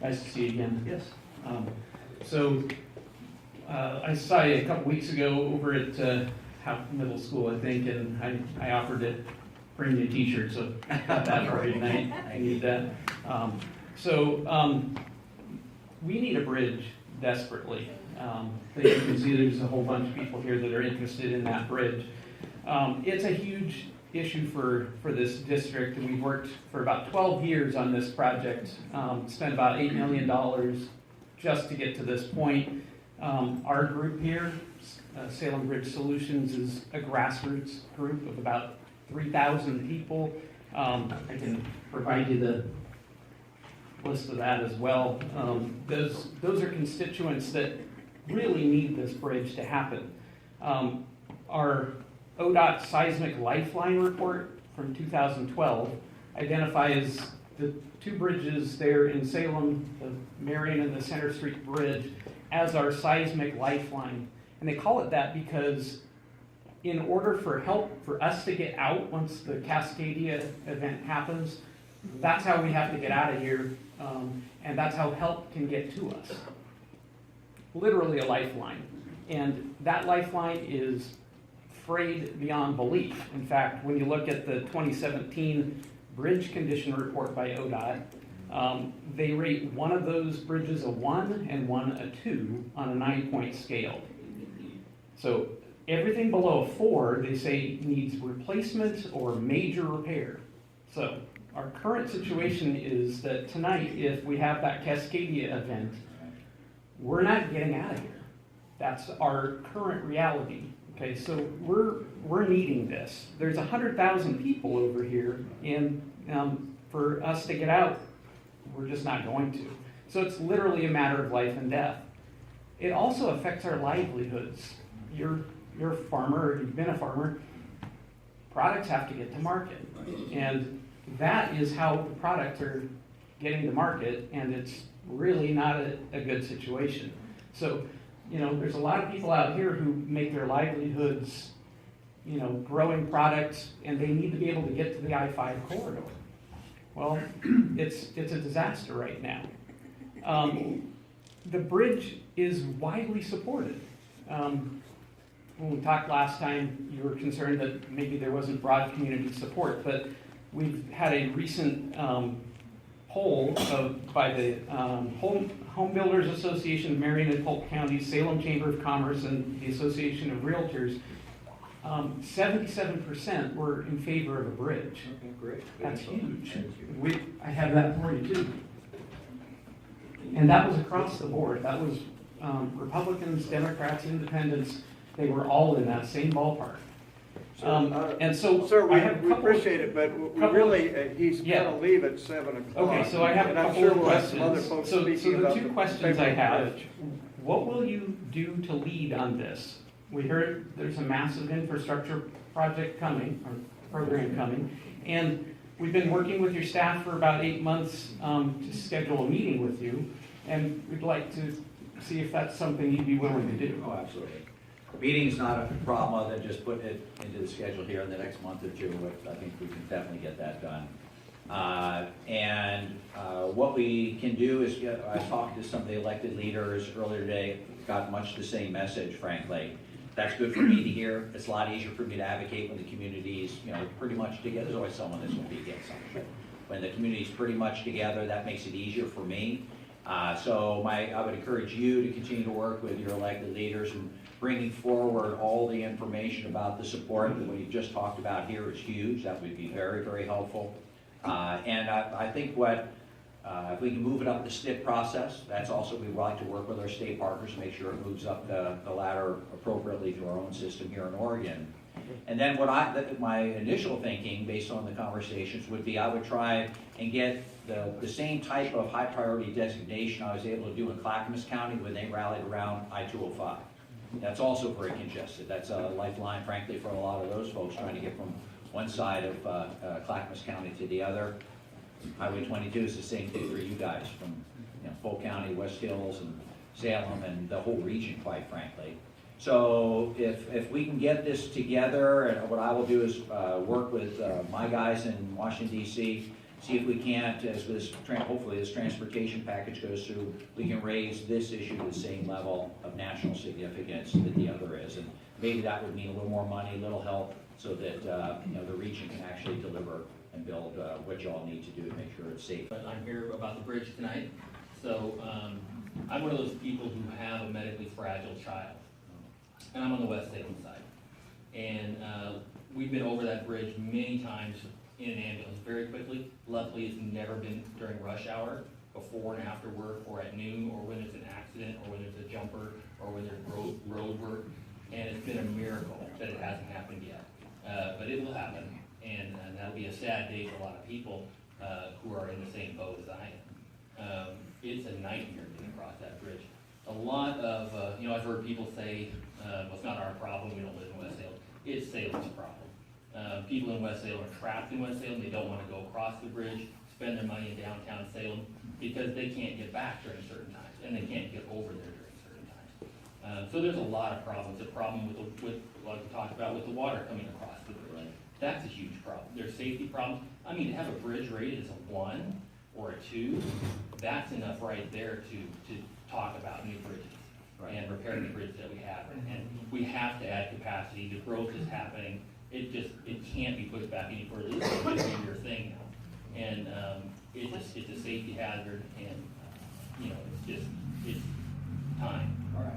Nice to see you again. Yes. So I saw you a couple weeks ago over at Houghton Middle School, I think, and I offered to bring you a T-shirt, so got that for you tonight. I need that. We need a bridge desperately. As you can see, there's a whole bunch of people here that are interested in that bridge. It's a huge issue for this district, and we've worked for about 12 years on this project, spent about $8 million just to get to this point. Our group here, Salem Bridge Solutions, is a grassroots group of about 3,000 people. I can provide you the list of that as well. Those are constituents that really need this bridge to happen. Our ODOT Seismic Lifeline report from 2012 identifies the two bridges there in Salem, the Marion and the Center Street Bridge, as our seismic lifeline. And they call it that because in order for help for us to get out once the Cascadia event happens, that's how we have to get out of here, and that's how help can get to us. Literally a lifeline. And that lifeline is frayed beyond belief. In fact, when you look at the 2017 bridge condition report by ODOT, they rate one of those bridges a 1 and one a 2 on a 9-point scale. So everything below a 4, they say needs replacement or major repair. So our current situation is that tonight, if we have that Cascadia event, we're not getting out of here. That's our current reality. Okay, so we're needing this. There's 100,000 people over here, and for us to get out, we're just not going to. So it's literally a matter of life and death. It also affects our livelihoods. You're a farmer, or you've been a farmer. Products have to get to market, and that is how the products are getting to market, and it's really not a good situation. So, there's a lot of people out here who make their livelihoods, growing products, and they need to be able to get to the I-5 corridor. Well, it's a disaster right now. The bridge is widely supported. When we talked last time, you were concerned that maybe there wasn't broad community support, but we've had a recent poll by the Home Builders Association of Marion and Polk Counties, Salem Chamber of Commerce, and the Association of Realtors. 77% were in favor of a bridge. Okay, great. That's huge. I have that for you too. And that was across the board. That was Republicans, Democrats, Independents. They were all in that same ballpark. And so, sir, I have we appreciate it, but we really, he's going to leave at 7 o'clock. Okay, so I have a and I'm couple sure of we'll have some questions. other folks So speaking the about two questions I favorite have, bridge. what will you do to lead on this? We heard there's a massive infrastructure project coming, or program coming, and we've been working with your staff for about 8 months to schedule a meeting with you, and we'd like to see if that's something you'd be willing to do. Oh, absolutely. Meeting's not a problem other than just putting it into the schedule here in the next month or two. But I think we can definitely get that done. What we can do is I talked to some of the elected leaders earlier today, got much the same message, frankly. That's good for me to hear. It's a lot easier for me to advocate when the community's, pretty much together. There's always someone that's going to be against something. But when the community's pretty much together, that makes it easier for me. I would encourage you to continue to work with your elected leaders and bringing forward all the information about the support that we just talked about here is huge. That would be very, very helpful. I think if we can move it up the STIP process, that's also, we would like to work with our state partners to make sure it moves up the ladder appropriately through our own system here in Oregon. And then my initial thinking, based on the conversations, would be I would try and get the same type of high priority designation I was able to do in Clackamas County when they rallied around I-205. That's also very congested. That's a lifeline, frankly, for a lot of those folks trying to get from one side of Clackamas County to the other. Highway 22 is the same thing for you guys from Polk County, West Hills, and Salem, and the whole region, quite frankly. So if we can get this together, and what I will do is work with my guys in Washington, D.C., see if we can't, as this, hopefully this transportation package goes through, we can raise this issue to the same level of national significance that the other is. And maybe that would mean a little more money, a little help, so that, the region can actually deliver and build what you all need to do to make sure it's safe. But I'm here about the bridge tonight. So I'm one of those people who have a medically fragile child. And I'm on the West Salem side. And we've been over that bridge many times in an ambulance very quickly. Luckily, it's never been during rush hour, before and after work, or at noon, or when there's an accident, or when there's a jumper, or when there's road work. And it's been a miracle that it hasn't happened yet. But it will happen, and that'll be a sad day for a lot of people who are in the same boat as I am. It's a nightmare getting across that bridge. A lot of, I've heard people say, well, it's not our problem, we don't live in West Salem. It's Salem's problem. People in West Salem are trapped in West Salem, they don't want to go across the bridge, spend their money in downtown Salem, because they can't get back during certain times, and they can't get over there during certain times. So there's a lot of problems. A problem with like we talked about, with the water coming across the bridge. That's a huge problem. There's safety problems. I mean, to have a bridge rated as a 1 or a 2, that's enough right there to talk about new bridges and repairing the bridges that we have. And we have to add capacity. The growth is happening. It can't be pushed back any further. This is a 50-year thing now. And it's a safety hazard, and it's time. All right.